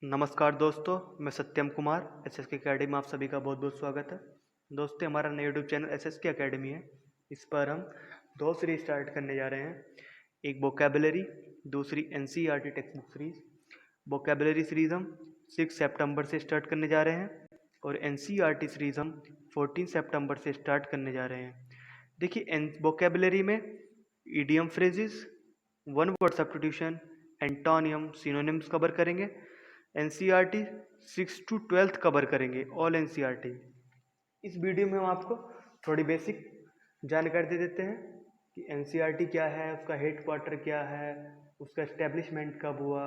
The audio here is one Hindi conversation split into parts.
नमस्कार दोस्तों, मैं सत्यम कुमार एसएसके एकेडमी में आप सभी का बहुत बहुत स्वागत है। दोस्तों, हमारा नया यूट्यूब चैनल एसएसके एकेडमी है। इस पर हम दो सीरीज स्टार्ट करने जा रहे हैं। एक वोकैबुलरी, दूसरी NCERT text book series. Vocabulary series हम 6 सितंबर से स्टार्ट करने जा रहे हैं और एनसीईआरटी सीरीज हम 14 सितंबर से स्टार्ट करने जा रहे हैं। देखिए, वोकैबुलरी में idiom phrases, one word substitution, antonym, synonyms cover करेंगे। एनसीईआरटी 6 to 12 कवर करेंगे, ऑल एनसीईआरटी। इस वीडियो में हम आपको थोड़ी बेसिक जानकारी दे देते हैं कि एनसीईआरटी क्या है, उसका हेड क्वार्टर क्या है, उसका एस्टेब्लिशमेंट कब हुआ,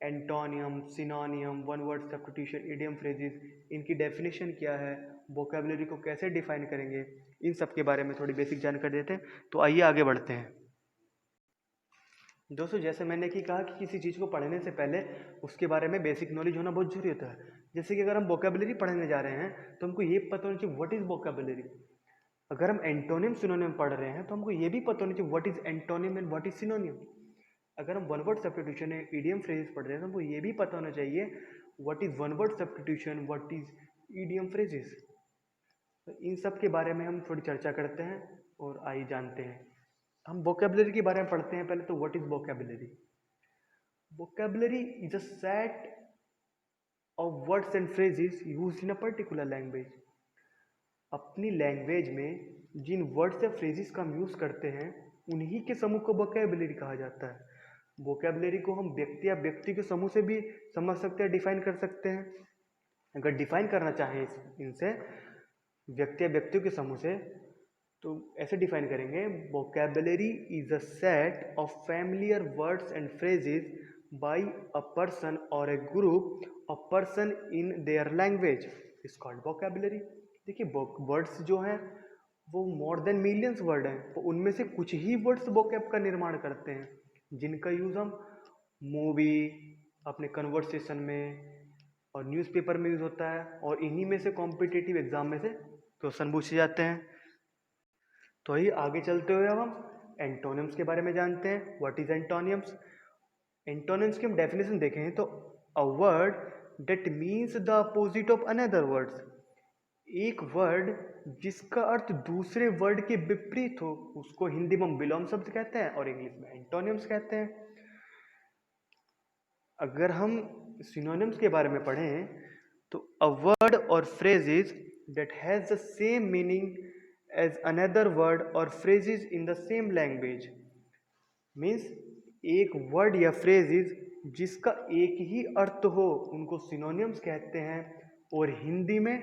antonym, सिनोनियम, one word substitution, idiom phrases, इनकी डेफिनेशन क्या है, वोकैबुलरी को कैसे डिफाइन करेंगे, इन सब के बारे में थोड़ी बेसिक जानकारी देते हैं। तो आइए आगे बढ़ते हैं। दोस्तों, जैसे मैंने कि कहा कि किसी चीज़ को पढ़ने से पहले उसके बारे में बेसिक नॉलेज होना बहुत जरूरी होता है। जैसे कि अगर हम वोकैबुलरी पढ़ने जा रहे हैं तो हमको ये पता होना चाहिए व्हाट इज वोकैबुलरी। अगर हम एंटोनिम सिनोनिम पढ़ रहे हैं तो हमको ये भी पता होना चाहिए what is antonym and what is synonym. अगर हम वन वर्ड सब्स्टिट्यूशन या इडियम फ्रेजेस पढ़ रहे हैं तो हमको ये भी पता होना चाहिए what is one word substitution, what is idiom phrases. तो इन सब के बारे में हम थोड़ी चर्चा करते हैं और आइए जानते हैं। हम वोकैबुलरी के बारे में पढ़ते हैं पहले। तो what is vocabulary? Vocabulary is a set of words and phrases used in a particular language. अपनी लैंग्वेज में जिन वर्ड्स या फ्रेजेस का हम यूज करते हैं उन्हीं के समूह को वोकैबुलरी कहा जाता है। वोकैबुलरी को हम व्यक्ति या व्यक्ति के समूह से भी समझ सकते हैं, डिफाइन कर सकते हैं। अगर डिफाइन करना चाहें इनसे, व्यक्ति या व्यक्तियों के समूह से, तो ऐसे डिफाइन करेंगे, vocabulary is a set of familiar words and phrases by a person और a group of person in their language is called vocabulary. देखिए, वर्ड्स जो हैं वो मोर देन मिलियंस वर्ड हैं, तो उनमें से कुछ ही वर्ड्स वोकैब का निर्माण करते हैं जिनका यूज हम मूवी, अपने कन्वर्सेशन में और न्यूज़पेपर में यूज होता है, और इन्हीं में से कॉम्पिटिटिव एग्जाम में से क्वेश्चन पूछे जाते हैं। तो ही आगे चलते हुए अब हम एंटोनिम्स के बारे में जानते हैं। What is antonyms? एंटोनिम्स की हम डेफिनेशन देखें तो a word that means the opposite of another words. एक वर्ड जिसका अर्थ दूसरे वर्ड के विपरीत हो उसको हिंदी में हम विलोम शब्द कहते हैं और इंग्लिश में एंटोनिम्स कहते हैं। अगर हम सिनोनिम्स के बारे में पढ़ें तो अ वर्ड और phrases that has the same meaning as another word और phrases in the same language. Means एक वर्ड या फ्रेजेस जिसका एक ही अर्थ हो उनको सिनोनिम्स कहते हैं, और हिंदी में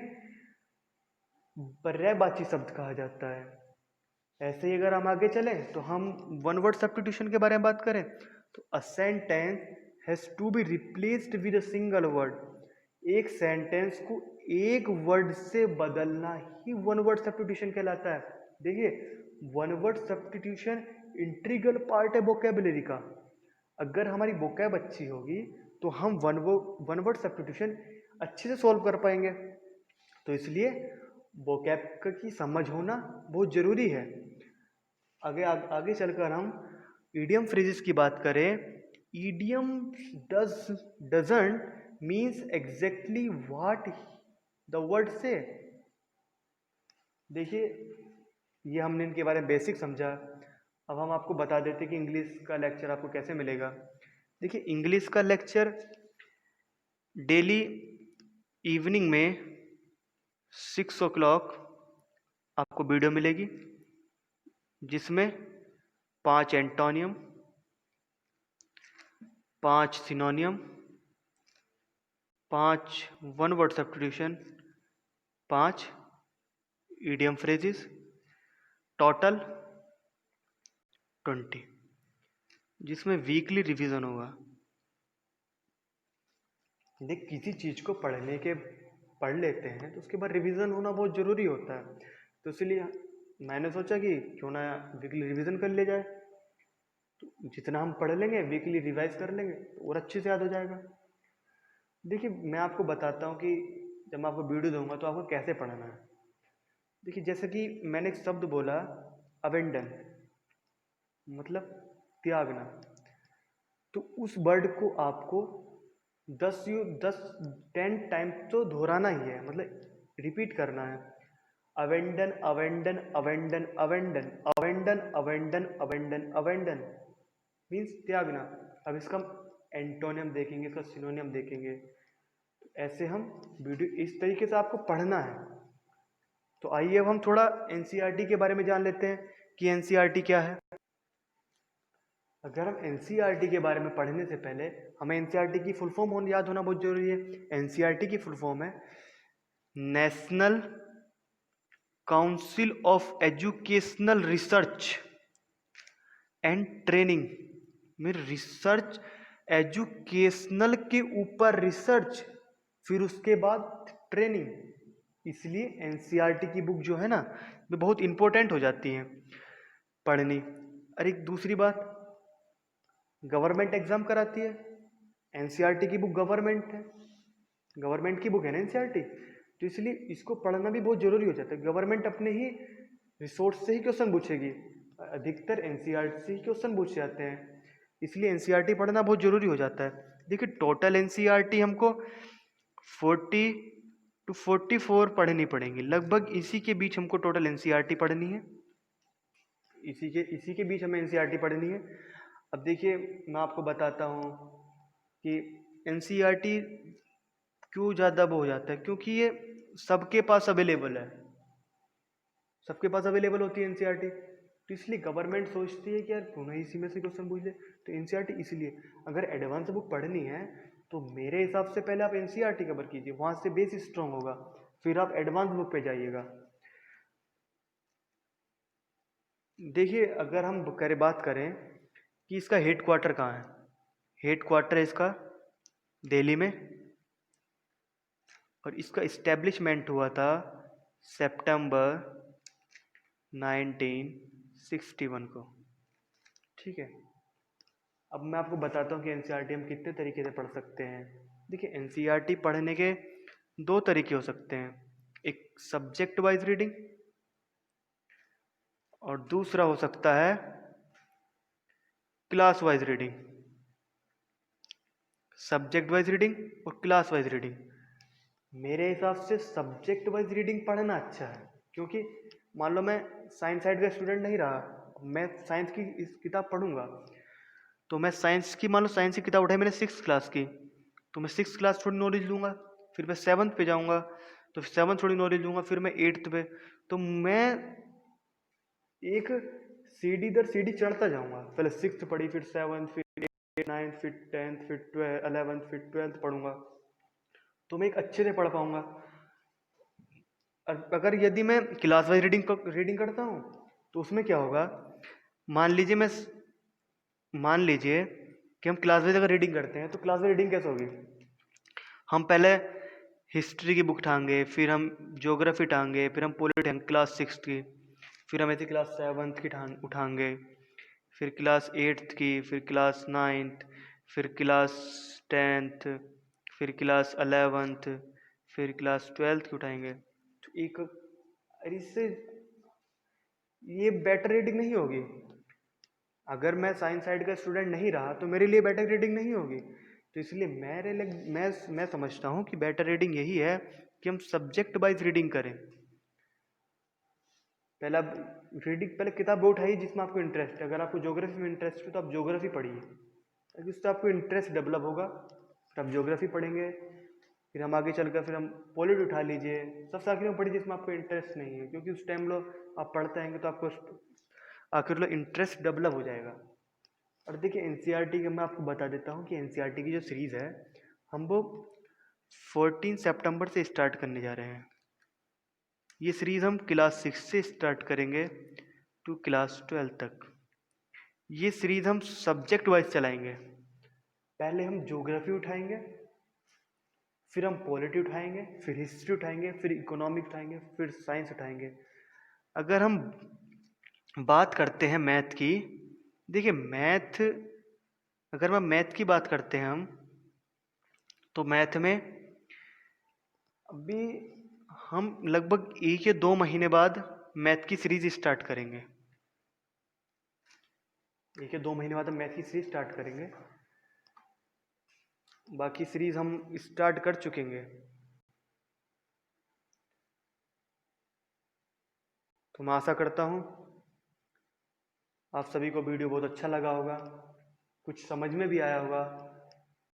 पर्यायवाची शब्द कहा जाता है। ऐसे ही अगर हम आगे चलें तो हम वन वर्ड सब्स्टिट्यूशन के बारे में बात करें तो a sentence has to be replaced with a single word. एक सेंटेंस को एक वर्ड से बदलना ही वन वर्ड सब्स्टिट्यूशन कहलाता है। देखिए, one word substitution integral part है वोकैबुलरी का। अगर हमारी वोकैब अच्छी होगी तो हम वन वर्ड सब्स्टिट्यूशन अच्छे से सॉल्व कर पाएंगे। तो इसलिए वोकैब की समझ होना बहुत जरूरी है। आगे चलकर हम इडियम फ्रेजेस की बात करें। Idiom doesn't means exactly what the word से। देखिए, ये हमने इनके बारे में बेसिक समझा। अब हम आपको बता देते कि इंग्लिश का लेक्चर आपको कैसे मिलेगा। देखिए, इंग्लिश का लेक्चर डेली इवनिंग में 6 o'clock आपको वीडियो मिलेगी जिसमें 5 antonym, 5 सिनोनियम, 5 one word substitution, 5 idiom phrases, total 20, जिसमें वीकली रिवीजन होगा। देख, किसी चीज़ को पढ़ लेते हैं तो उसके बाद रिवीजन होना बहुत ज़रूरी होता है। तो इसलिए मैंने सोचा कि क्यों ना वीकली रिवीजन कर लिया जाए। तो जितना हम पढ़ लेंगे वीकली रिवाइज कर लेंगे तो और अच्छे से याद हो जाएगा। देखिए, मैं आपको बताता हूँ कि जब मैं आपको वीडियो दूंगा तो आपको कैसे पढ़ना है। देखिए, जैसे कि मैंने एक शब्द बोला अबेंडन, मतलब त्यागना। तो उस वर्ड को आपको 10 10 टाइम तो दोहराना ही है, मतलब रिपीट करना है। Abandon abandon abandon abandon abandon abandon abandon abandon means त्यागना। अब इसका एंटोनियम देखेंगे, इसका सिनोनियम देखेंगे। ऐसे हम वीडियो इस तरीके से आपको पढ़ना है। तो आइए अब हम थोड़ा एनसीईआरटी के बारे में जान लेते हैं कि एनसीईआरटी क्या है। अगर हम एनसीईआरटी के बारे में पढ़ने से पहले हमें एनसीईआरटी की फुल फॉर्म याद होना बहुत जरूरी है। एनसीईआरटी की फुल फॉर्म है national council of educational research and training में रिसर्च, एजुकेशनल के ऊपर रिसर्च, फिर उसके बाद ट्रेनिंग। इसलिए एनसीईआरटी की बुक जो है ना वो बहुत इंपॉर्टेंट हो जाती है पढ़नी। और एक दूसरी बात, गवर्नमेंट एग्जाम कराती है। एनसीईआरटी की बुक गवर्नमेंट है, गवर्नमेंट की बुक है ना एनसीईआरटी, तो इसलिए इसको पढ़ना भी बहुत जरूरी हो जाता है। गवर्नमेंट अपने ही रिसोर्स से ही क्वेश्चन पूछेगी, अधिकतर एनसीईआरटी से ही क्वेश्चन पूछे जाते हैं, इसलिए एनसीईआरटी पढ़ना बहुत जरूरी हो जाता है। देखिए टोटल एनसीईआरटी हमको 40 to 44 पढ़नी पड़ेंगी, लगभग इसी के बीच हमको टोटल एनसीईआरटी पढ़नी है। इसी के बीच हमें एनसीईआरटी पढ़नी है। अब देखिए मैं आपको बताता हूँ कि एनसीईआरटी क्यों ज़्यादा वो हो जाता है, क्योंकि ये सबके पास अवेलेबल है, सबके पास अवेलेबल होती है एनसीईआरटी, तो इसलिए गवर्नमेंट सोचती है कि यार क्यों ना इसी में से क्वेश्चन पूछ ले। तो एनसीईआरटी इसलिए, अगर एडवांस बुक पढ़नी है तो मेरे हिसाब से पहले आप एनसीईआरटी कवर कीजिए, वहाँ से बेस स्ट्रॉन्ग होगा, फिर आप एडवांस बुक पे जाइएगा। देखिए अगर हम बात करें कि इसका हेड क्वार्टर कहाँ है, हेड क्वार्टर है इसका दिल्ली में, और इसका इस्टेब्लिशमेंट हुआ था सितंबर 1961 को। ठीक है, अब मैं आपको बताता हूँ कि एनसीईआरटी हम कितने तरीके से पढ़ सकते हैं। देखिए एनसीईआरटी पढ़ने के दो तरीके हो सकते हैं, एक सब्जेक्ट वाइज रीडिंग और दूसरा हो सकता है class wise reading. Subject wise reading और क्लास वाइज रीडिंग, मेरे हिसाब से सब्जेक्ट वाइज रीडिंग पढ़ना अच्छा है, क्योंकि मान लो मैं साइंस साइड का स्टूडेंट नहीं रहा, मैं साइंस की इस किताब पढ़ूंगा, तो मैं साइंस की, मान लो साइंस की किताब उठाई मैंने 6th क्लास की, तो मैं 6th क्लास थोड़ी नॉलेज लूँगा, फिर मैं 7th पे जाऊँगा तो 7th थोड़ी नॉलेज लूँगा, फिर मैं 8th पे, तो मैं एक सीढ़ी दर सीढ़ी चढ़ता जाऊँगा। पहले 6th पढ़ी, फिर 7th, फिर 8th, 9th, फिर 10th, फिर 12th, 11th, फिर 12th पढ़ूंगा, तो मैं एक अच्छे से पढ़ पाऊंगा। अगर यदि मैं क्लास वाइज रीडिंग करता हूँ तो उसमें क्या होगा, मान लीजिए कि हम क्लास वाइज अगर रीडिंग करते हैं तो क्लास वाइज रीडिंग कैसे होगी, हम पहले हिस्ट्री की बुक उठाएंगे, फिर हम ज्योग्राफी उठाएंगे, फिर हम पॉलिटी क्लास 6th की, फिर हम ऐसे क्लास 7th की उठाएंगे, फिर क्लास 8th की, फिर क्लास 9th, फिर क्लास 10th, फिर क्लास 11th, फिर क्लास 12th की उठाएंगे। तो एक इससे ये बेटर रीडिंग नहीं होगी। अगर मैं साइंस साइड का स्टूडेंट नहीं रहा तो मेरे लिए बेटर रीडिंग नहीं होगी, तो इसलिए मैं समझता हूँ कि बेटर रीडिंग यही है कि हम सब्जेक्ट वाइज रीडिंग करें। पहले किताब वो उठाइए जिसमें आपको इंटरेस्ट है। अगर आपको ज्योग्राफी में इंटरेस्ट है तो आप ज्योग्राफी पढ़िए, जिससे आपको इंटरेस्ट डेवलप होगा, फिर आप ज्योग्राफी पढ़ेंगे, फिर हम आगे चलकर फिर हम पॉलिटी उठा लीजिए। सब सारी में पढ़िए जिसमें आपको इंटरेस्ट नहीं है, क्योंकि उस टाइम लो आप पढ़ते आएंगे तो आपको आखिर लो इंटरेस्ट डेवलप हो जाएगा। और देखिए एनसीईआरटी का मैं आपको बता देता हूँ कि एनसीईआरटी की जो सीरीज़ है हम वो 14 सितंबर से स्टार्ट करने जा रहे हैं। ये सीरीज़ हम क्लास 6 से स्टार्ट करेंगे टू क्लास 12 तक। ये सीरीज़ हम सब्जेक्ट वाइज चलाएंगे, पहले हम ज्योग्राफी उठाएंगे, फिर हम पॉलिटी उठाएंगे, फिर हिस्ट्री उठाएंगे, फिर इकोनॉमिक उठाएंगे, फिर साइंस उठाएंगे। अगर हम बात करते हैं मैथ की, देखिए अगर मैं मैथ की बात करते हैं हम, तो मैथ में अभी हम लगभग 1 या 2 महीने बाद मैथ की सीरीज स्टार्ट करेंगे। 1 या 2 महीने बाद हम मैथ की सीरीज स्टार्ट करेंगे। बाकी सीरीज हम स्टार्ट कर चुकेंगे। तो मैं आशा करता हूँ आप सभी को वीडियो बहुत अच्छा लगा होगा, कुछ समझ में भी आया होगा।